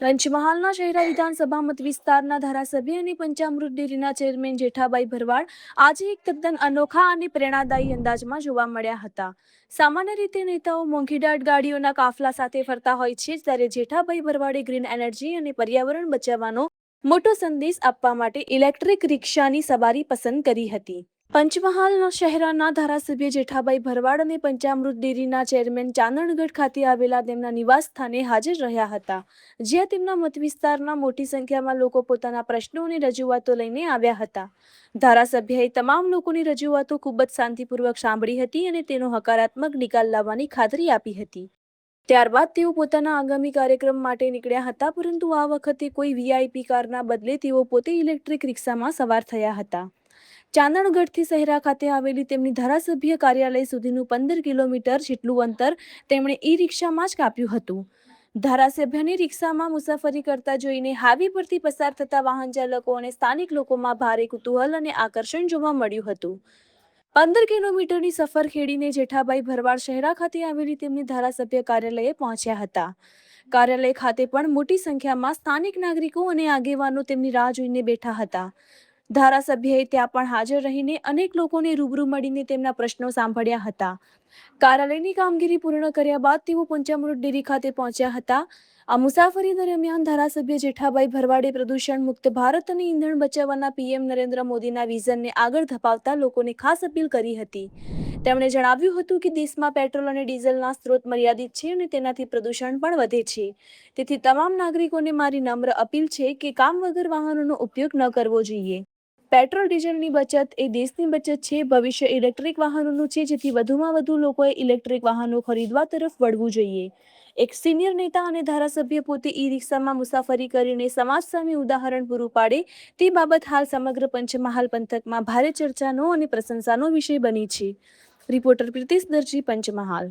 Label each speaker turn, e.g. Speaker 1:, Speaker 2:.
Speaker 1: પંચમહાલના શહેરા વિધાનસભા મત વિસ્તારના ધારાસભ્ય અને પંચામૃત ડેરીના ચેરમેન જેઠાભાઈ ભરવાડ આજે એક તદ્દન અનોખા અને પ્રેરણાદાયી અંદાજમાં જોવા મળ્યા હતા. સામાન્ય રીતે નેતાઓ મોંઘીદાટ ગાડીઓના કાફલા સાથે ફરતા હોય છે, ત્યારે જેઠાભાઈ ભરવાડે ગ્રીન એનર્જી અને પર્યાવરણ બચાવવાનો મોટો સંદેશ આપવા માટે ઇલેક્ટ્રિક રિક્ષાની સવારી પસંદ કરી હતી. પંચમહાલ શહેરના ધારાસભ્ય જેઠાભાઈ ભરવાડ અને પંચામૃત ડેરીના ચેરમેન ચાંદણગઢ ખાતે આવેલા તેમના નિવાસ સ્થાને હાજર રહ્યા હતા, જ્યાં તેમના મત વિસ્તારના મોટી સંખ્યામાં લોકો પોતાના પ્રશ્નો અને રજૂઆતો લઈને આવ્યા હતા. ધારાસભ્યએ તમામ લોકોની રજૂઆતો ખૂબ જ શાંતિપૂર્વક સાંભળી હતી અને તેનો હકારાત્મક નિકાલ લાવવાની ખાતરી આપી હતી. ત્યારબાદ તેઓ પોતાના આગામી કાર્યક્રમ માટે નીકળ્યા હતા, પરંતુ આ વખતે કોઈ વીઆઈપી કારના બદલે તેઓ પોતે ઇલેક્ટ્રિક રિક્ષામાં સવાર થયા હતા. ચાંદણગઢથી શહેરા ખાતે આવેલી તેમની ધારાસભ્ય કાર્યાલય સુધીનું 15 કિલોમીટર જેટલું અંતર તેમણે ઈ-રિક્ષામાં જ કાપ્યું હતું. ધારાસભ્યની રિક્ષામાં મુસાફરી કરતા જોઈને હાઈવે પરથી પસાર થતા વાહન ચાલકો અને સ્થાનિક લોકોમાં ભારે કુતૂહલ અને આકર્ષણ જોવા મળ્યું હતું. 15 કિલોમીટરની સફર ખેડીને જેઠાભાઈ ભરવાડ શહેરા ખાતે આવેલી તેમની ધારાસભ્ય કાર્યાલયે પહોંચ્યા હતા. કાર્યાલય ખાતે પણ મોટી સંખ્યામાં સ્થાનિક નાગરિકો અને આગેવાનો તેમની રાહ જોઈને બેઠા હતા. ધારાસભ્યએ ત્યાં પણ હાજર રહીને અનેક લોકોને રૂબરૂ મળીને તેમના પ્રશ્નો સાંભળ્યા હતા. કાર્યાલયની કામગીરી પૂર્ણ કર્યા બાદ તેઓ પંચામૃત ડેરી ખાતે પહોંચ્યા હતા. આ મુસાફરી દરમિયાન ધારાસભ્ય જેઠાભાઈ ભરવાડે પ્રદૂષણ મુક્ત ભારત અને ઈંધણ બચાવવાના પીએમ નરેન્દ્ર મોદીના વિઝનને આગળ ધપાવતા લોકોને ખાસ અપીલ કરી હતી. તેમણે જણાવ્યું હતું કે દેશમાં પેટ્રોલ અને ડીઝલના સ્ત્રોત મર્યાદિત છે અને તેનાથી પ્રદૂષણ પણ વધે છે. તેથી તમામ નાગરિકોને મારી નમ્ર અપીલ છે કે કામ વગર વાહનોનો ઉપયોગ ન કરવો જોઈએ. પેટ્રોલ ડીઝલની બચત એ દેશની બચત છે. ભવિષ્ય ઇલેક્ટ્રિક વાહનોનું છે, જેથી વધુમાં વધુ લોકોએ ઇલેક્ટ્રિક વાહનો ખરીદવા તરફ વળવું જોઈએ. એક સિનિયર નેતા અને ધારાસભ્ય પોતે ઈ-રિક્ષામાં મુસાફરી કરીને સમાજ સામે ઉદાહરણ પૂરું પાડે તે બાબત હાલ સમગ્ર પંચમહાલ પંથકમાં ભારે ચર્ચાનો અને પ્રશંસાનો વિષય બની છે. રિપોર્ટર પ્રીતિશ દરજી, પંચમહાલ.